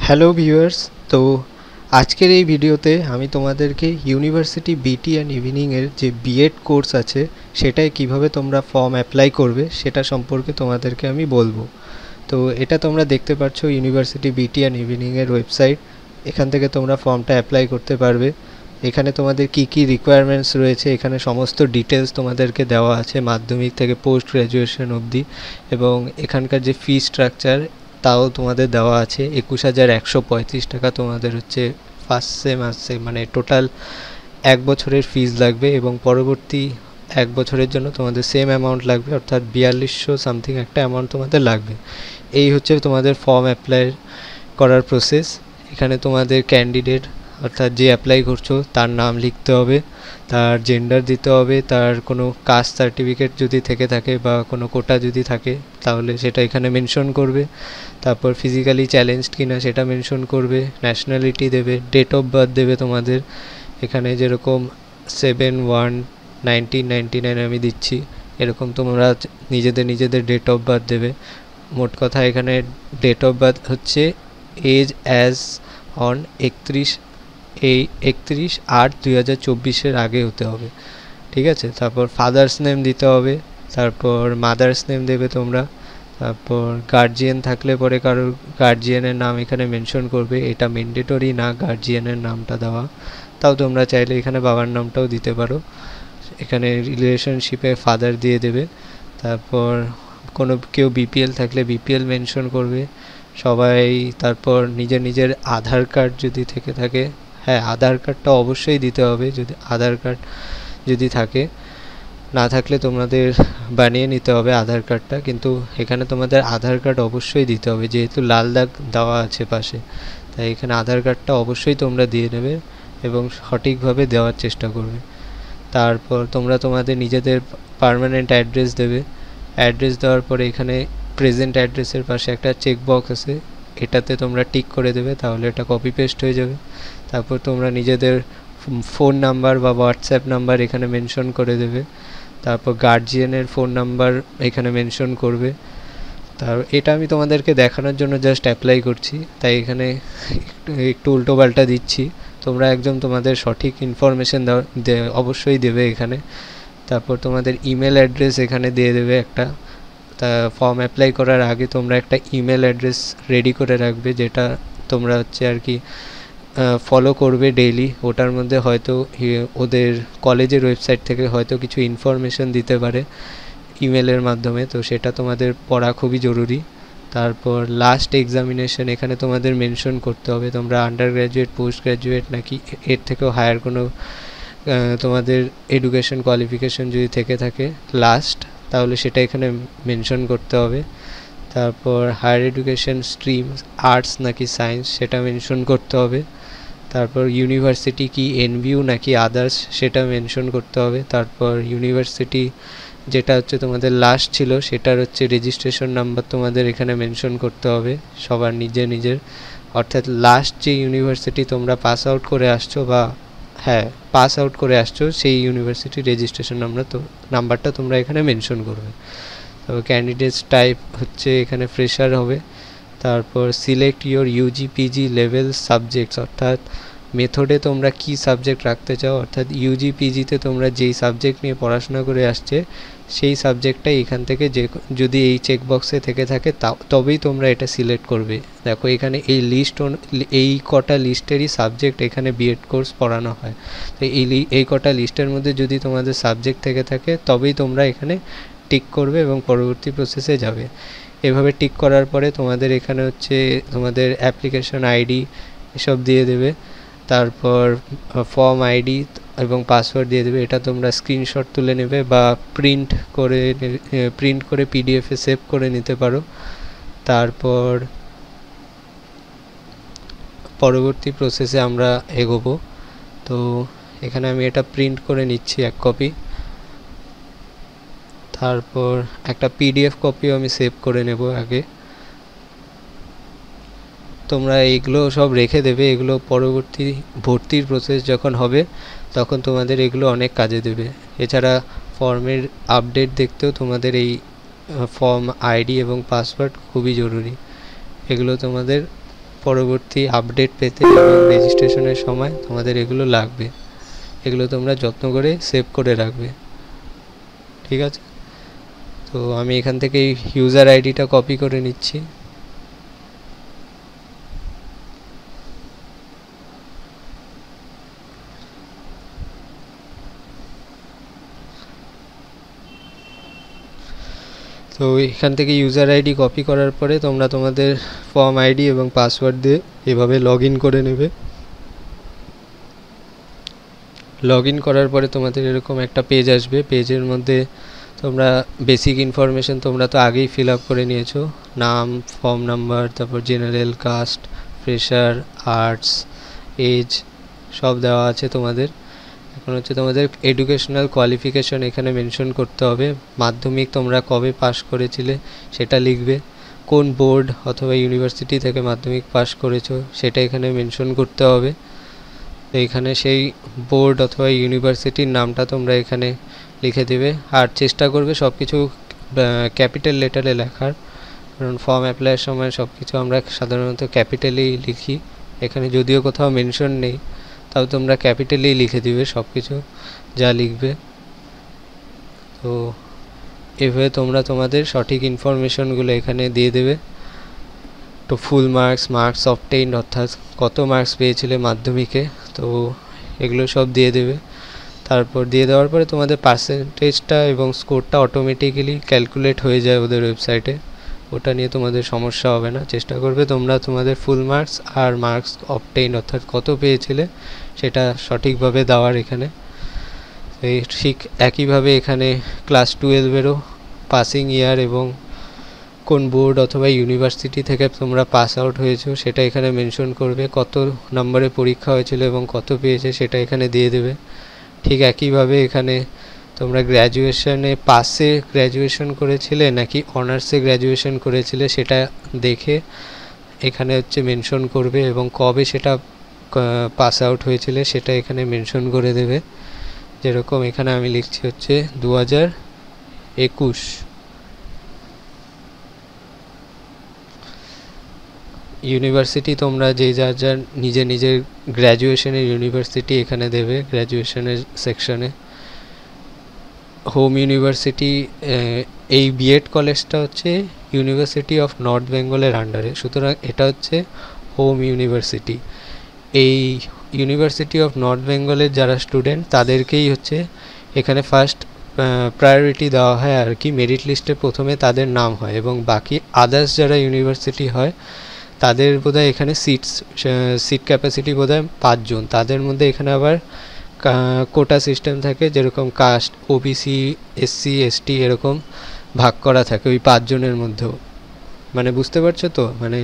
Hello viewers. তো আজকের এই ভিডিওতে আমি তোমাদেরকে ইউনিভার্সিটি বিটি অ্যান্ড ইভিনিংয়ের যে বিএড কোর্স আছে সেটায় কিভাবে তোমরা ফর্ম অ্যাপ্লাই করবে সেটা সম্পর্কে তোমাদেরকে আমি বলবো। তো এটা তোমরা দেখতে পাচ্ছ ইউনিভার্সিটি বিটি অ্যান্ড ইভিনিংয়ের ওয়েবসাইট। এখান থেকে তোমরা ফর্মটা অ্যাপ্লাই করতে পারবে। এখানে তোমাদের কি কি রিকোয়ারমেন্টস রয়েছে, এখানে সমস্ত ডিটেলস তোমাদেরকে দেওয়া আছে মাধ্যমিক থেকে পোস্ট গ্র্যাজুয়েশন অবধি, এবং এখানকার যে ফি স্ট্রাকচার তাও তোমাদের দেওয়া আছে। 21,135 টাকা তোমাদের হচ্ছে ফার্স্ট সেম মানে টোটাল 1 বছরের ফিজ লাগবে, এবং পরবর্তী 1 বছরের জন্য তোমাদের সেম অ্যামাউন্ট লাগবে, অর্থাৎ 4200 সামথিং একটা অ্যামাউন্ট তোমাদের লাগবে। এই হচ্ছে তোমাদের ফর্ম অ্যাপ্লাই করার প্রসেস। এখানে তোমাদের ক্যান্ডিডেট অর্থাৎ যে অ্যাপ্লাই করছো তার নাম লিখতে হবে, তার জেন্ডার দিতে হবে, তার কোনো কাস্ট সার্টিফিকেট যদি থেকে থাকে বা কোনো কোটা যদি থাকে তাহলে সেটা এখানে মেনশন করবে। তারপর ফিজিক্যালি চ্যালেঞ্জড কিনা সেটা মেনশন করবে, ন্যাশনালিটি দেবে, ডেট অফ বার্থ দেবে তোমাদের। এখানে যেরকম 7/1/1999 আমি দিচ্ছি, এরকম তোমরা নিজেদের ডেট অফ বার্থ দেবে। মোট কথা এখানে ডেট অফ বার্থ হচ্ছে এজ অ্যাজ অন 31/8/2024 আগে হতে হবে, ঠিক আছে। তারপর ফাদার্স নেম দিতে হবে, তারপর মাদার্স নেম দেবে তোমরা। তারপর গার্জিয়ান থাকলে পরে কারোর গার্জিয়ানের নাম এখানে মেনশন করবে। এটা ম্যান্ডেটরি না গার্জিয়ানের নামটা দেওয়া, তাও তোমরা চাইলে এখানে বাবার নামটাও দিতে পারো। এখানে রিলেশনশিপে ফাদার দিয়ে দেবে। তারপর কেউ বিপিএল থাকলে বিপিএল মেনশন করবে সবাই। তারপর নিজের আধার কার্ড যদি থেকে থাকে, হ্যাঁ আধার কার্ডটা অবশ্যই দিতে হবে যদি আধার কার্ড যদি থাকে, না থাকলে তোমাদের বানিয়ে নিতে হবে আধার কার্ডটা। কিন্তু এখানে তোমাদের আধার কার্ড অবশ্যই দিতে হবে, যেহেতু লাল দাগ দেওয়া আছে পাশে, তাই এখানে আধার কার্ডটা অবশ্যই তোমরা দিয়ে নেবে এবং সঠিকভাবে দেওয়ার চেষ্টা করবে। তারপর তোমরা তোমাদের নিজেদের পার্মানেন্ট অ্যাড্রেস দেবে। অ্যাড্রেস দেওয়ার পরে এখানে প্রেজেন্ট অ্যাড্রেসের পাশে একটা চেক বক্স আছে, এটাতে তোমরা টিক করে দেবে, তাহলে এটা কপি পেস্ট হয়ে যাবে। তারপর তোমরা নিজেদের ফোন নাম্বার বা হোয়াটসঅ্যাপ নাম্বার এখানে মেনশন করে দেবে। তারপর গার্জিয়ানের ফোন নাম্বার এখানে মেনশন করবে। এটা আমি তোমাদেরকে দেখানোর জন্য জাস্ট অ্যাপ্লাই করছি, তাই এখানে একটু উল্টোপাল্টা দিচ্ছি। তোমরা একদম তোমাদের সঠিক ইনফরমেশন অবশ্যই দেবে এখানে। তারপর তোমাদের ইমেল অ্যাড্রেস এখানে দিয়ে দেবে একটা। তা ফর্ম অ্যাপ্লাই করার আগে তোমরা একটা ইমেল অ্যাড্রেস রেডি করে রাখবে, যেটা তোমরা হচ্ছে আর কি ফলো করবে ডেইলি। ওটার মধ্যে হয়তো ওদের কলেজের ওয়েবসাইট থেকে হয়তো কিছু ইনফরমেশন দিতে পারে ইমেলের মাধ্যমে, তো সেটা তোমাদের পড়া খুবই জরুরি। তারপর লাস্ট এক্সামিনেশন এখানে তোমাদের মেনশন করতে হবে, তোমরা আন্ডার গ্র্যাজুয়েট, পোস্ট গ্র্যাজুয়েট নাকি এর থেকেও হায়ার কোনো তোমাদের এডুকেশন কোয়ালিফিকেশন যদি থেকে থাকে লাস্ট, তাহলে সেটা এখানে মেনশন করতে হবে। তারপর হায়ার এডুকেশন স্ট্রিম আর্টস নাকি সায়েন্স সেটা মেনশন করতে হবে। তারপর ইউনিভার্সিটি কি এনবিইউ নাকি আদার্স সেটা মেনশন করতে হবে। তারপর ইউনিভার্সিটি যেটা হচ্ছে তোমাদের লাস্ট ছিল সেটার হচ্ছে রেজিস্ট্রেশন নাম্বার তোমাদের এখানে মেনশন করতে হবে সবার নিজের। অর্থাৎ লাস্ট যে ইউনিভার্সিটি তোমরা পাস আউট করে আসছো বা পাস আউট করে আসছো সেই ইউনিভার্সিটি রেজিস্ট্রেশন নাম্বারটা তোমরা এখানে মেনশন করবে। তারপর ক্যান্ডিডেটস টাইপ হচ্ছে এখানে ফ্রেশার হবে। তারপর select your Yuji PG level subjects, অর্থাৎ মেথডে তোমরা কি সাবজেক্ট রাখতে চাও, অর্থাৎ ইউজি পিজিতে তোমরা যেই সাবজেক্ট নিয়ে পড়াশোনা করে আসছে সেই সাবজেক্টটাই এখান থেকে যদি এই চেকবক্সে থেকে থাকে তবেই তোমরা এটা সিলেক্ট করবে। দেখো এখানে এই কটা লিস্টেরই সাবজেক্ট এখানে বিএড কোর্স পড়ানো হয়, তো এই কটা লিস্টের মধ্যে যদি তোমাদের সাবজেক্ট থেকে থাকে তবেই তোমরা এখানে টিক করবে এবং পরবর্তী প্রসেসে যাবে। এভাবে টিক করার পরে তোমাদের এখানে হচ্ছে তোমাদের অ্যাপ্লিকেশন আইডি এসব দিয়ে দেবে। তারপর ফর্ম আইডি এবং পাসওয়ার্ড দিয়ে দেবে। এটা তোমরা স্ক্রিনশট তুলে নেবে বা প্রিন্ট করে পিডিএফে সেভ করে নিতে পারো। তারপর পরবর্তী প্রসেসে আমরা এগোবো। তো এখানে আমি এটা প্রিন্ট করে নিচ্ছি 1 কপি। তারপর একটা পিডিএফ কপিও আমি সেভ করে নেব আগে। তোমরা এইগুলো সব রেখে দেবে, এগুলো পরবর্তী ভর্তির প্রসেস যখন হবে তখন তোমাদের এগুলো অনেক কাজে দেবে। এছাড়া ফর্মের আপডেট দেখতেও তোমাদের এই ফর্ম আইডি এবং পাসওয়ার্ড খুবই জরুরি, এগুলো তোমাদের পরবর্তী আপডেট পেতে এবং রেজিস্ট্রেশনের সময় তোমাদের এগুলো লাগবে। এগুলো তোমরা যত্ন করে সেভ করে রাখবে, ঠিক আছে? তো আমি এখান থেকে ইউজার আইডিটা কপি করে নিচ্ছি। তো এখান থেকে ইউজার আইডি কপি করার পরে তোমরা তোমাদের ফর্ম আইডি এবং পাসওয়ার্ড দিয়ে এভাবে লগ ইন করে নেবে। লগ ইন করার পরে তোমাদের এরকম একটা পেজ আসবে। পেজের মধ্যে তোমরা বেসিক ইনফরমেশন তোমরা তো আগেই ফিল আপ করে নিয়েছো, নাম, ফর্ম নাম্বার, তারপর general, caste, fresher, arts, age সব দেওয়া আছে তোমাদের। এখন হচ্ছে তোমাদের এডুকেশনাল কোয়ালিফিকেশন এখানে মেনশন করতে হবে। মাধ্যমিক তোমরা কবে পাস করেছিলে সেটা লিখবে। কোন বোর্ড অথবা ইউনিভার্সিটি থেকে মাধ্যমিক পাস করেছো সেটা এখানে মেনশন করতে হবে। তো এখানে সেই বোর্ড অথবা ইউনিভার্সিটির নামটা তোমরা এখানে লিখে দেবে। আর চেষ্টা করবে সব কিছু ক্যাপিটাল লেটারে লেখার, কারণ ফর্ম অ্যাপ্লাইয়ের সময় সব কিছু আমরা সাধারণত ক্যাপিটালেই লিখি। এখানে যদিও কোথাও মেনশন নেই, তাও তোমরা ক্যাপিটালেই লিখে দিবে সব কিছু যা লিখবে। তো এভাবে তোমরা তোমাদের সঠিক ইনফরমেশনগুলো এখানে দিয়ে দেবে। তো ফুল মার্কস অবটেইনড, অর্থাৎ কত মার্কস পেয়েছিলে মাধ্যমিকে, তো এগুলো সব দিয়ে দেবে। তারপর দিয়ে দেওয়ার পরে তোমাদের পার্সেন্টেজটা এবং স্কোরটা অটোমেটিক্যালি ক্যালকুলেট হয়ে যায় ওদের ওয়েবসাইটে। ওটা নিয়ে তোমাদের সমস্যা হবে না। চেষ্টা করবে তোমরা তোমাদের ফুল মার্কস আর মার্কস অবটেইন অর্থাৎ কত পেয়েছিলে সেটা সঠিকভাবে দেওয়ার এখানে। এই ঠিক একইভাবে এখানে ক্লাস 12-এরও পাসিং ইয়ার এবং কোন বোর্ড অথবা ইউনিভার্সিটি থেকে তোমরা পাস আউট হয়েছো সেটা এখানে মেনশন করবে। কত নম্বরে পরীক্ষা হয়েছিল এবং কত পেয়েছে সেটা এখানে দিয়ে দেবে। ঠিক একইভাবে এখানে তোমরা গ্র্যাজুয়েশনে পাসে গ্র্যাজুয়েশন করেছিলে নাকি অনার্সে গ্র্যাজুয়েশন করেছিলে সেটা দেখে এখানে হচ্ছে মেনশন করবে, এবং কবে সেটা পাস আউট হয়েছিল সেটা এখানে মেনশন করে দেবে। যেরকম এখানে আমি লিখছি হচ্ছে 2021। ইউনিভার্সিটি তোমরা যে যার নিজের গ্র্যাজুয়েশনের ইউনিভার্সিটি এখানে দেবে গ্র্যাজুয়েশনের সেকশনে। হোম ইউনিভার্সিটি, এই বিএড কলেজটা হচ্ছে ইউনিভার্সিটি অফ নর্থ বেঙ্গলের আন্ডারে, সুতরাং এটা হচ্ছে হোম ইউনিভার্সিটি। এই ইউনিভার্সিটি অফ নর্থ বেঙ্গলের যারা স্টুডেন্ট তাদেরকেই হচ্ছে এখানে ফার্স্ট প্রায়োরিটি দেওয়া হয় আর কি। মেরিট লিস্টে প্রথমে তাদের নাম হয় এবং বাকি আদার্স যারা ইউনিভার্সিটি হয় তাদের বোধহয় এখানে সিট ক্যাপাসিটি বোধহয় 5 জন। তাদের মধ্যে এখানে আবার কোটা সিস্টেম থাকে, যেরকম কাস্ট, ওবিসি, এসসি, এসটি এরকম ভাগ করা থাকে ওই 5 জনের মধ্যেও। মানে বুঝতে পারছো তো, মানে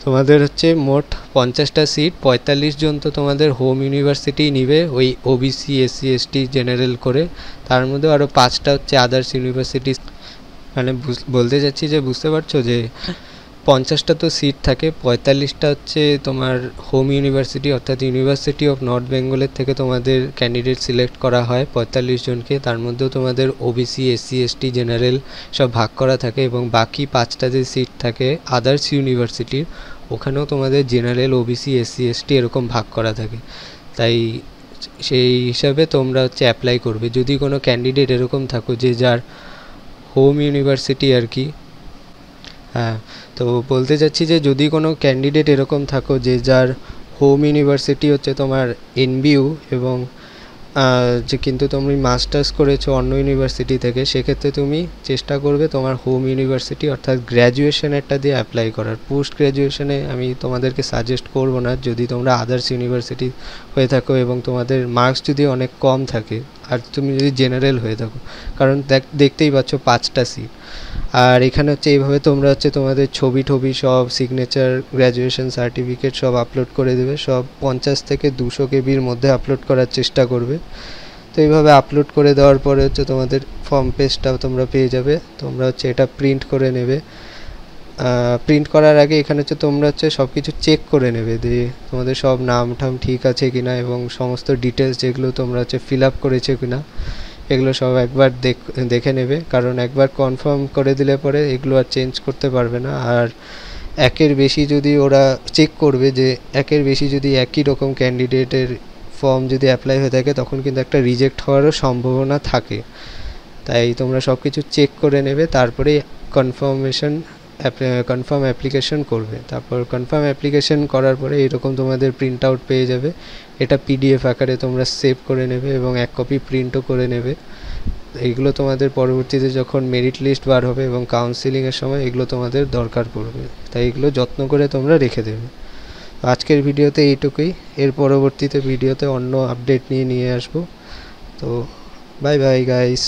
তোমাদের হচ্ছে মোট 50টা সিট, 45 জন তো তোমাদের হোম ইউনিভার্সিটি নিবে ওই ওবিসি, এসসি, এসটি জেনারেল করে। তার মধ্যে আরও 5টা হচ্ছে আদার্স ইউনিভার্সিটি। মানে বলতে চাচ্ছি যে বুঝতে পারছো যে 50টা তো সিট থাকে, 45টা হচ্ছে তোমার হোম ইউনিভার্সিটি অর্থাৎ ইউনিভার্সিটি অফ নর্থ বেঙ্গলের থেকে তোমাদের ক্যান্ডিডেট সিলেক্ট করা হয় 45 জনকে। তার মধ্যেও তোমাদের ওবিসি, এসসি, এসটি, জেনারেল সব ভাগ করা থাকে, এবং বাকি 5টা যে সিট থাকে আদার্স ইউনিভার্সিটির ওখানেও তোমাদের জেনারেল, ওবিসি, এসসি, এসটি এরকম ভাগ করা থাকে। তাই সেই হিসাবে তোমরা হচ্ছে অ্যাপ্লাই করবে। যদি কোনো ক্যান্ডিডেট এরকম থাকো যে যার হোম ইউনিভার্সিটি আর কি, হ্যাঁ, তো বলতে চাচ্ছি যে যদি কোনো ক্যান্ডিডেট এরকম থাকো যে যার হোম ইউনিভার্সিটি হচ্ছে তোমার এনবিইউ এবং যে কিন্তু তুমি মাস্টার্স করেছো অন্য ইউনিভার্সিটি থেকে, সেক্ষেত্রে তুমি চেষ্টা করবে তোমার হোম ইউনিভার্সিটি অর্থাৎ গ্র্যাজুয়েশনেরটা দিয়ে অ্যাপ্লাই করার। পোস্ট গ্র্যাজুয়েশনে আমি তোমাদেরকে সাজেস্ট করবো না যদি তোমরা আদার্স ইউনিভার্সিটি হয়ে থাকো এবং তোমাদের মার্কস যদি অনেক কম থাকে আর তুমি যদি জেনারেল হয়ে থাকো, কারণ দেখতেই পাচ্ছ 5টা সিট। আর এখানে হচ্ছে এইভাবে তোমরা হচ্ছে তোমাদের ছবি সব, সিগনেচার, গ্র্যাজুয়েশন সার্টিফিকেট সব আপলোড করে দেবে। সব 50 থেকে 200 কেবির মধ্যে আপলোড করার চেষ্টা করবে। তো এইভাবে আপলোড করে দেওয়ার পরে হচ্ছে তোমাদের ফর্ম পেজটাও তোমরা পেয়ে যাবে। তোমরা হচ্ছে এটা প্রিন্ট করে নেবে। প্রিন্ট করার আগে এখানে হচ্ছে তোমরা হচ্ছে সব কিছু চেক করে নেবে যে তোমাদের সব নাম ঠাম ঠিক আছে কিনা এবং সমস্ত ডিটেলস যেগুলো তোমরা হচ্ছে ফিল আপ করেছো কিনা এগুলো সব একবার দেখে নেবে, কারণ একবার কনফার্ম করে দিলে পরে এগুলো আর চেঞ্জ করতে পারবে না। আর একের বেশি যদি ওরা চেক করবে যে একের বেশি যদি একই রকম ক্যান্ডিডেটের ফর্ম যদি অ্যাপ্লাই হয়ে থাকে তখন কিন্তু একটা রিজেক্ট হওয়ারও সম্ভাবনা থাকে। তাই তোমরা সব কিছু চেক করে নেবে, তারপরে কনফার্ম অ্যাপ্লিকেশন করবে। তারপর কনফার্ম অ্যাপ্লিকেশন করার পরে এরকম তোমাদের প্রিন্ট আউট পেয়ে যাবে। এটা পিডিএফ আকারে তোমরা সেভ করে নেবে এবং এক কপি প্রিন্টও করে নেবে। এইগুলো তোমাদের পরবর্তীতে যখন মেরিট লিস্ট বার হবে এবং কাউন্সিলিংয়ের সময় এগুলো তোমাদের দরকার পড়বে, তাই এগুলো যত্ন করে তোমরা রেখে দেবে। আজকের ভিডিওতে এইটুকুই। এর পরবর্তীতে ভিডিওতে অন্য আপডেট নিয়ে আসবো। তো বাই বাই গাইস।